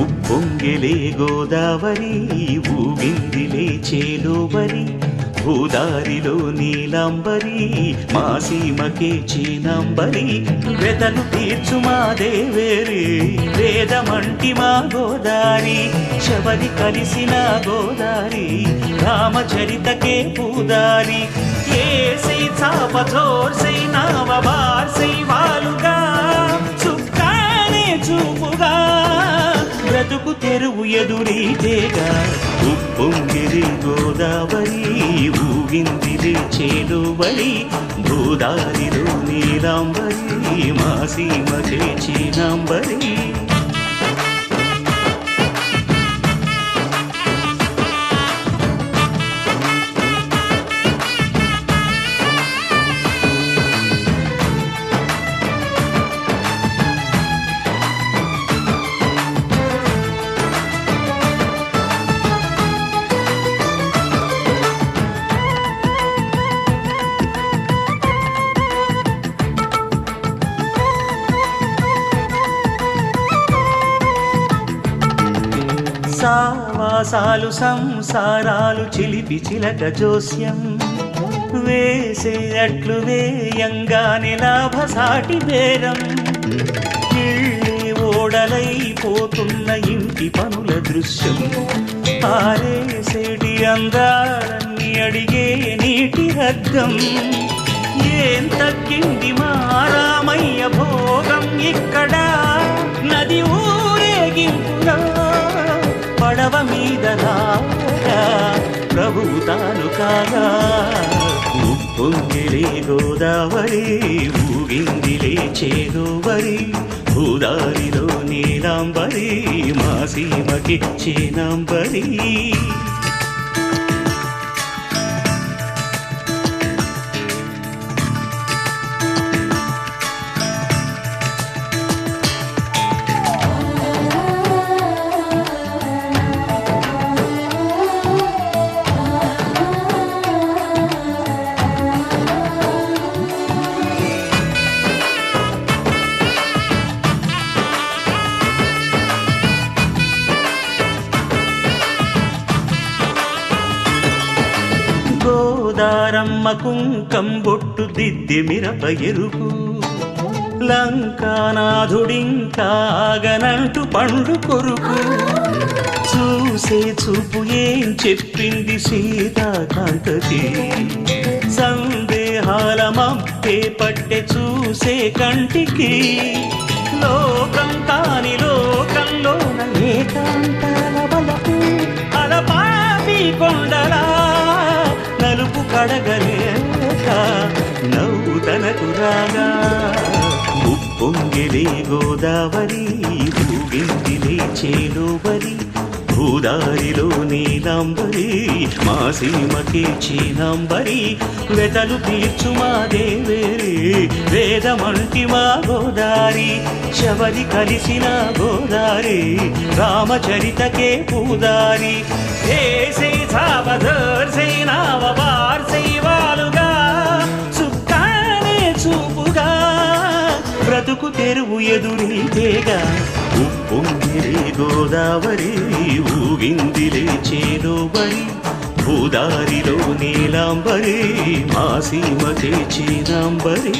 ఉప్పొంగిలే గోదావరి ఊగిందిలే చేలోవరి భూదారిలో నీలాంబరి మా సీమకే చీనాంబరి వెతలు తీర్చు మా దేవేరి వేదమంటి మా గోదారి శబరి కలిసిన గోదారి రామచరితకే పూదారి ఏసై చాప జోర్సై నావ బార్సై వాలుగా చుక్కానే చూపుగా బ్రతుకు తెరువు ఎదురీతేగా ఉప్పొంగిరి గోదావరి ఊగిందిరి చేలోవరి భూదారిలో నీలాంబరి మా సీమకే చీనాంబరి సావాసాలు సంసారాలు చిలిపి చిలక జోస్యం వేసే అట్లు వేయంగానే లాభసాటి బేరం ఇళ్ళే ఓడలైపోతున్న ఇంటి పనుల దృశ్యం ఆరేసేటి అందాలన్నీ అడిగే నీటి రగ్గం ఏం తగ్గింది మా రామయ్య భోగం ఇక్కడ నది ఊరేగింపులో పడవ మీద రాగా ప్రభువు తాను కాగా ఉప్పొంగిలే గోదావరి ఊగిందిలే చేలోవరి భూదారిలో నీలాంబరి మా సీమకి చీనాంబరి గోదారమ్మ కుంకం బొట్టు దిద్ది మిరప ఎరుపు లంకానాథుడింకాగనంటూ పండు కొరుకు చూసే చూపు ఏం చెప్పింది సీతాకాంతకి సందేహాల మప్పే పట్టె చూసే కంటికి లోకం కాని లోకంలోన ఏకాంతాల బలపు అలపాపి కొండలా నలుపు కడగలేక నవ్వు తనకు రాగా ఉప్పొంగిలే గోదావరి ఊగిందిలే చేలోవరి భూదారిలో నీలాంబరి మా సీమకే చీనాంబరి వెతలు తీర్చు మా దేవేరి వేదమంటి మా గోదారి శబరి కలిసిన గోదారి రామచరితకే పూదారి ఏసే సావధర్ సే నావబార్ సే వాలుగా సుఖానే చూపుగా బ్రతుకు తెరువు ఎదురీతేగా ఉప్పొంగిలే గోదావరి ఊగిందిలే చేలోవరి భూదారిలో నీలాంబరి మా సీమకే చీనాంబరి